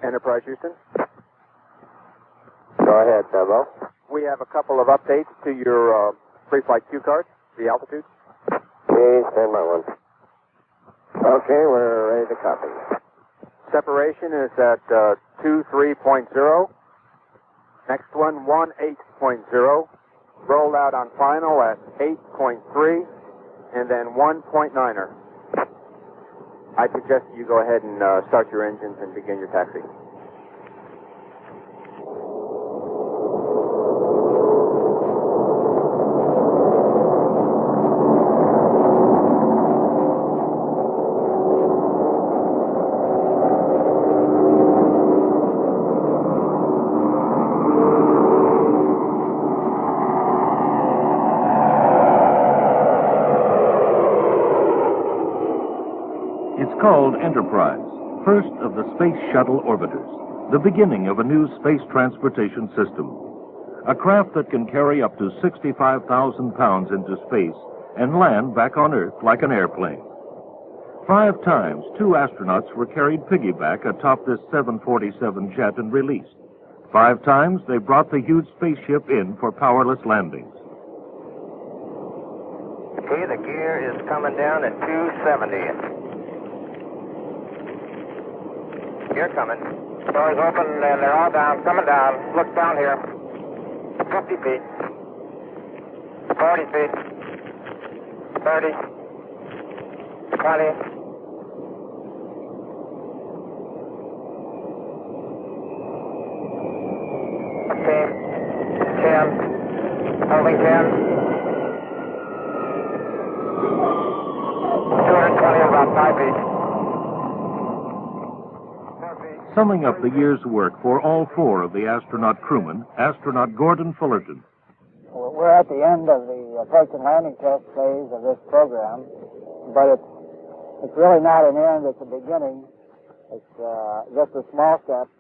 Enterprise Houston. Go ahead, Bevo. We have a couple of updates to your pre-flight cue card, the altitude. Okay, stand by one. Okay, we're ready to copy. Separation is at 23.0. Next one, 18.0. Rolled out on final at 8.3. And then 1.9er. I suggest you go ahead and start your engines and begin your taxi. Called Enterprise, first of the Space Shuttle orbiters, the beginning of a new space transportation system. A craft that can carry up to 65,000 pounds into space and land back on Earth like an airplane. 5 times, 2 astronauts were carried piggyback atop this 747 jet and released. 5 times, they brought the huge spaceship in for powerless landings. Okay, the gear is coming down at 270. Gear coming. Doors open and they're all down, coming down. Look down here. 50 feet. 40 feet. 30. 20. Okay. 10. Holding 10. 220 about 5 feet. Summing up the year's work for all 4 of the astronaut crewmen, astronaut Gordon Fullerton. We're at the end of the approach and landing test phase of this program, but it's really not an end, it's a beginning. It's just a small step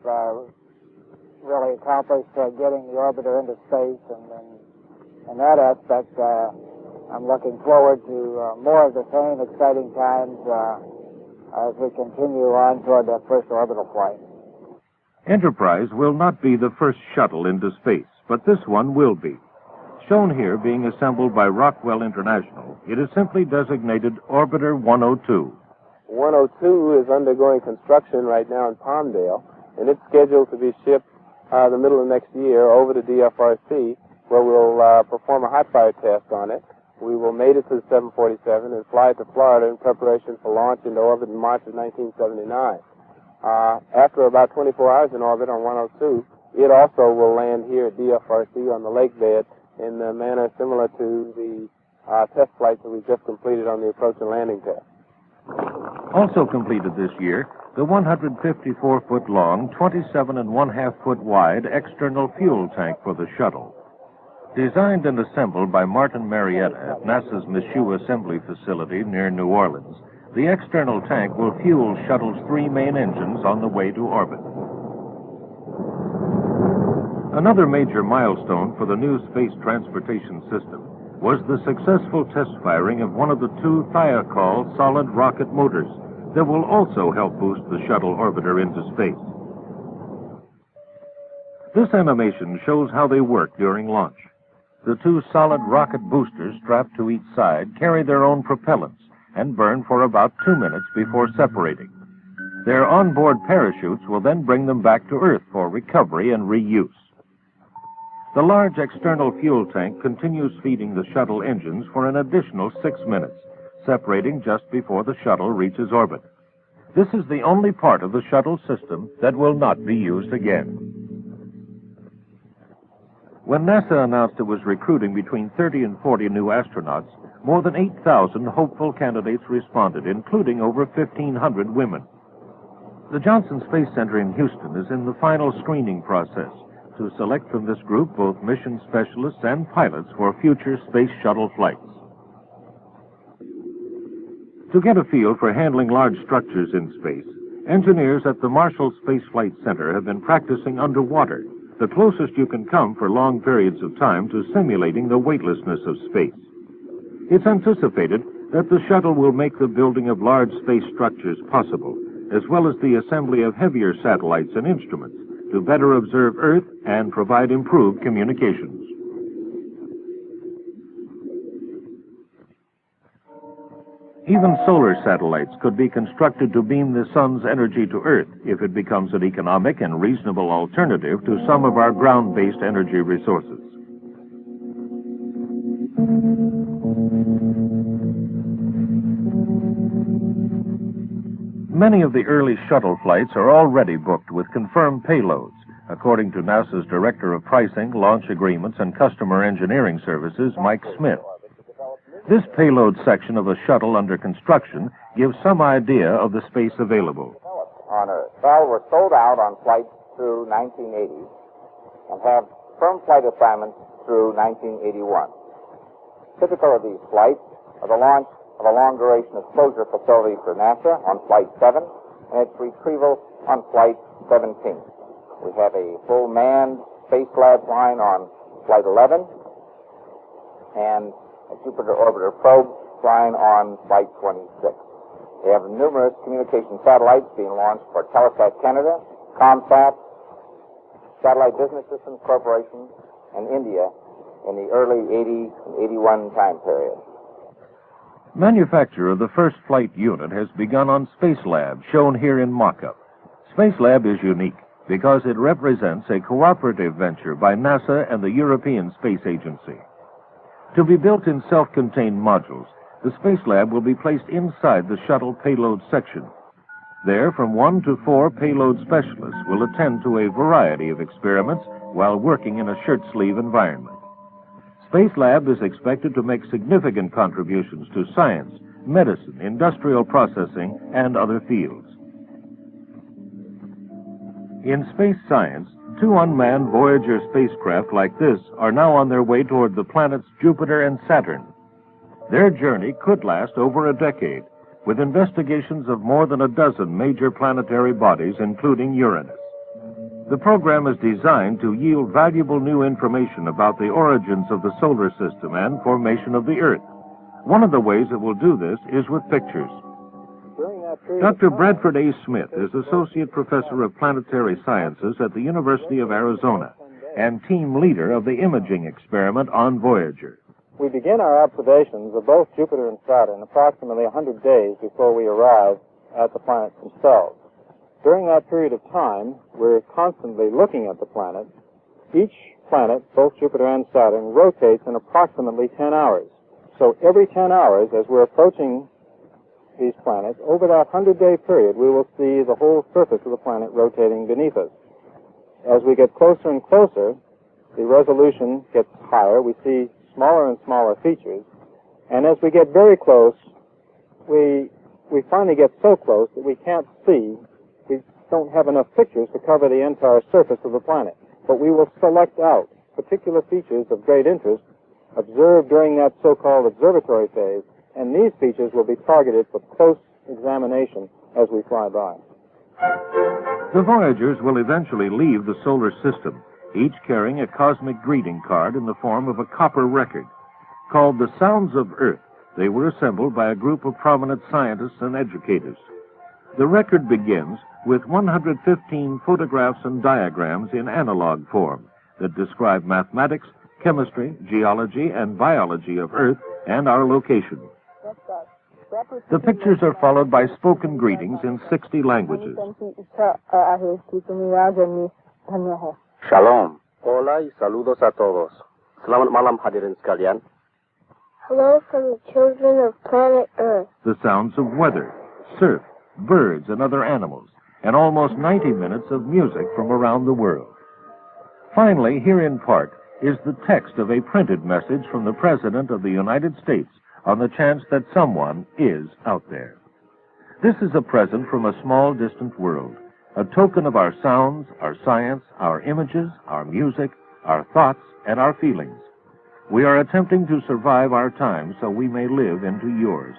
really accomplished getting the orbiter into space, and in that aspect, I'm looking forward to more of the same exciting times as we continue on toward that first orbital flight. Enterprise will not be the first shuttle into space, but this one will be. Shown here being assembled by Rockwell International, it is simply designated Orbiter 102. 102 is undergoing construction right now in Palmdale, and it's scheduled to be shipped the middle of next year over to DFRC, where we'll perform a hot fire test on it. We will mate it to the 747 and fly it to Florida in preparation for launch into orbit in March of 1979. After about 24 hours in orbit on 102, it also will land here at DFRC on the lake bed in a manner similar to the test flights that we just completed on the approach and landing test. Also completed this year, the 154-foot long, 27.5-foot wide external fuel tank for the shuttle. Designed and assembled by Martin Marietta at NASA's Michoud Assembly Facility near New Orleans, the external tank will fuel shuttle's 3 main engines on the way to orbit. Another major milestone for the new space transportation system was the successful test firing of one of the 2 Thiokol solid rocket motors that will also help boost the shuttle orbiter into space. This animation shows how they work during launch. The 2 solid rocket boosters strapped to each side carry their own propellants and burn for about 2 minutes before separating. Their onboard parachutes will then bring them back to Earth for recovery and reuse. The large external fuel tank continues feeding the shuttle engines for an additional 6 minutes, separating just before the shuttle reaches orbit. This is the only part of the shuttle system that will not be used again. When NASA announced it was recruiting between 30 and 40 new astronauts, more than 8,000 hopeful candidates responded, including over 1,500 women. The Johnson Space Center in Houston is in the final screening process to select from this group both mission specialists and pilots for future space shuttle flights. To get a feel for handling large structures in space, engineers at the Marshall Space Flight Center have been practicing underwater, the closest you can come for long periods of time to simulating the weightlessness of space. It's anticipated that the shuttle will make the building of large space structures possible, as well as the assembly of heavier satellites and instruments to better observe Earth and provide improved communications. Even solar satellites could be constructed to beam the sun's energy to Earth if it becomes an economic and reasonable alternative to some of our ground-based energy resources. Many of the early shuttle flights are already booked with confirmed payloads, according to NASA's Director of Pricing, Launch Agreements, and Customer Engineering Services, Mike Smith. This payload section of a shuttle under construction gives some idea of the space available. On Earth. Well, we're sold out on flights through 1980 and have firm flight assignments through 1981. Typical of these flights are the launch of a long-duration exposure facility for NASA on Flight 7 and its retrieval on Flight 17. We have a full manned space lab line on Flight 11 and a Jupiter orbiter probe flying on Flight 26. We have numerous communication satellites being launched for Telesat Canada, ComSat, Satellite Business Systems Corporation, and India in the early 80 and 81 time period. Manufacture of the first flight unit has begun on Space Lab, shown here in mock-up. Space Lab is unique because it represents a cooperative venture by NASA and the European Space Agency. To be built in self-contained modules, the Space Lab will be placed inside the shuttle payload section. There, from 1 to 4 payload specialists will attend to a variety of experiments while working in a shirt-sleeve environment. Space Lab is expected to make significant contributions to science, medicine, industrial processing, and other fields. In space science, 2 unmanned Voyager spacecraft like this are now on their way toward the planets Jupiter and Saturn. Their journey could last over a decade, with investigations of more than a dozen major planetary bodies, including Uranus. The program is designed to yield valuable new information about the origins of the solar system and formation of the Earth. One of the ways it will do this is with pictures. Dr. Bradford A. Smith is Associate Professor of Planetary Sciences at the University of Arizona and team leader of the imaging experiment on Voyager. We begin our observations of both Jupiter and Saturn approximately 100 days before we arrive at the planets themselves. During that period of time, we're constantly looking at the planets. Each planet, both Jupiter and Saturn, rotates in approximately 10 hours. So every 10 hours, as we're approaching these planets, over that 100-day period, we will see the whole surface of the planet rotating beneath us. As we get closer and closer, the resolution gets higher. We see smaller and smaller features. And as we get very close, we finally get so close that we can't see. We don't have enough pictures to cover the entire surface of the planet. But we will select out particular features of great interest observed during that so-called observatory phase, and these features will be targeted for close examination as we fly by. The Voyagers will eventually leave the solar system, each carrying a cosmic greeting card in the form of a copper record. Called the Sounds of Earth, they were assembled by a group of prominent scientists and educators. The record begins with 115 photographs and diagrams in analog form that describe mathematics, chemistry, geology, and biology of Earth and our location. The pictures are followed by spoken greetings in 60 languages. Shalom. Hola y saludos a todos. Selamat malam hadirin sekalian. Hello from the children of planet Earth. The sounds of weather, surf, birds, and other animals, and almost 90 minutes of music from around the world. Finally, here in part, is the text of a printed message from the President of the United States on the chance that someone is out there. This is a present from a small, distant world, a token of our sounds, our science, our images, our music, our thoughts, and our feelings. We are attempting to survive our time so we may live into yours.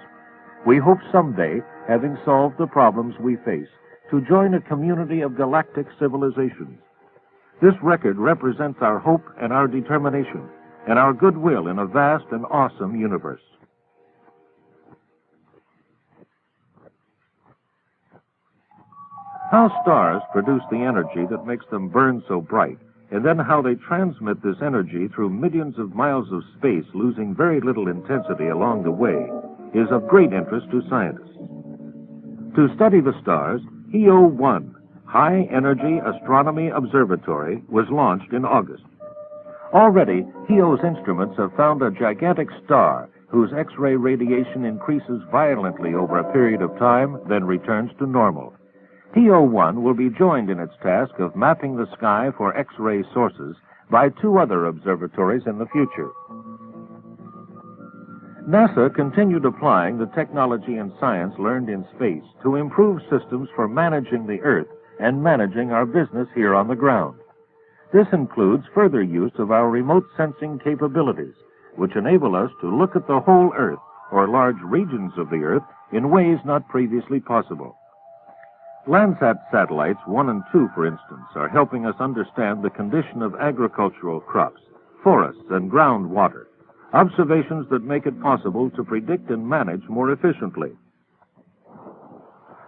We hope someday, having solved the problems we face, to join a community of galactic civilizations. This record represents our hope and our determination and our goodwill in a vast and awesome universe. How stars produce the energy that makes them burn so bright, and then how they transmit this energy through millions of miles of space, losing very little intensity along the way, is of great interest to scientists. To study the stars, HEAO-1, High Energy Astronomy Observatory, was launched in August. Already, HEAO's instruments have found a gigantic star whose X-ray radiation increases violently over a period of time, then returns to normal. HEAO-1 will be joined in its task of mapping the sky for X-ray sources by 2 other observatories in the future. NASA continued applying the technology and science learned in space to improve systems for managing the Earth and managing our business here on the ground. This includes further use of our remote sensing capabilities, which enable us to look at the whole Earth, or large regions of the Earth, in ways not previously possible. Landsat satellites 1 and 2, for instance, are helping us understand the condition of agricultural crops, forests, and groundwater, observations that make it possible to predict and manage more efficiently.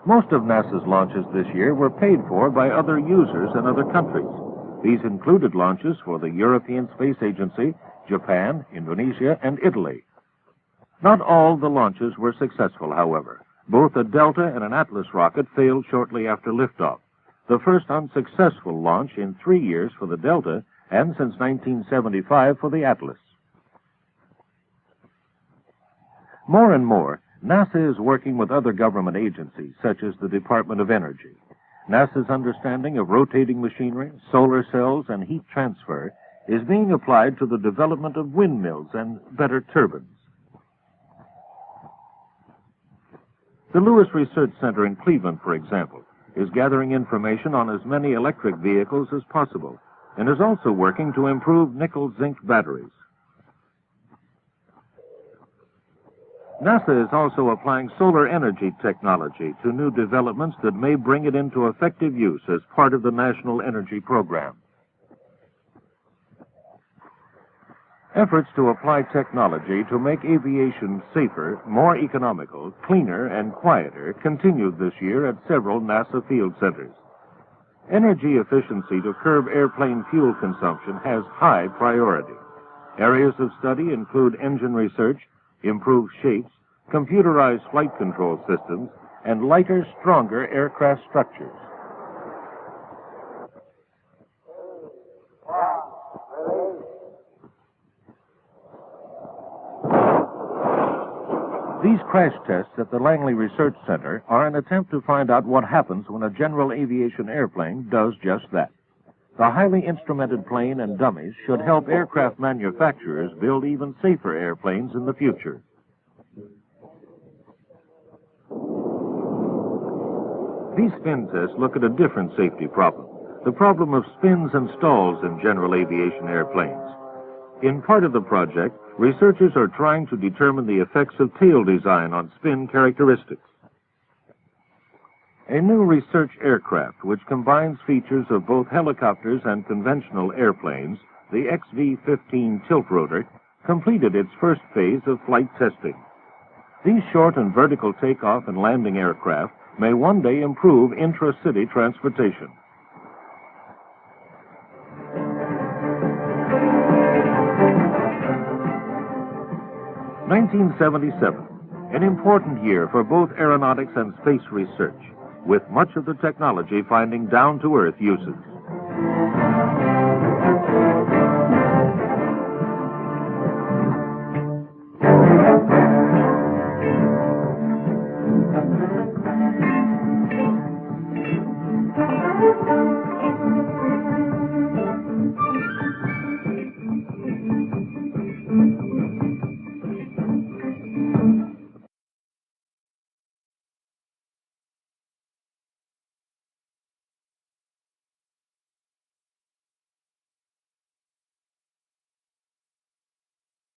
Most of NASA's launches this year were paid for by other users in other countries. These included launches for the European Space Agency, Japan, Indonesia, and Italy. Not all the launches were successful, however. Both a Delta and an Atlas rocket failed shortly after liftoff, the first unsuccessful launch in 3 years for the Delta and since 1975 for the Atlas. More and more, NASA is working with other government agencies, such as the Department of Energy. NASA's understanding of rotating machinery, solar cells, and heat transfer is being applied to the development of windmills and better turbines. The Lewis Research Center in Cleveland, for example, is gathering information on as many electric vehicles as possible and is also working to improve nickel-zinc batteries. NASA is also applying solar energy technology to new developments that may bring it into effective use as part of the National Energy Program. Efforts to apply technology to make aviation safer, more economical, cleaner, and quieter continued this year at several NASA field centers. Energy efficiency to curb airplane fuel consumption has high priority. Areas of study include engine research, improved shapes, computerized flight control systems, and lighter, stronger aircraft structures. These crash tests at the Langley Research Center are an attempt to find out what happens when a general aviation airplane does just that. The highly instrumented plane and dummies should help aircraft manufacturers build even safer airplanes in the future. These spin tests look at a different safety problem, the problem of spins and stalls in general aviation airplanes. In part of the project, researchers are trying to determine the effects of tail design on spin characteristics. A new research aircraft, which combines features of both helicopters and conventional airplanes, the XV-15 tiltrotor, completed its first phase of flight testing. These short and vertical takeoff and landing aircraft may one day improve intra-city transportation. (1977), an important year for both aeronautics and space research, with much of the technology finding down-to-earth uses.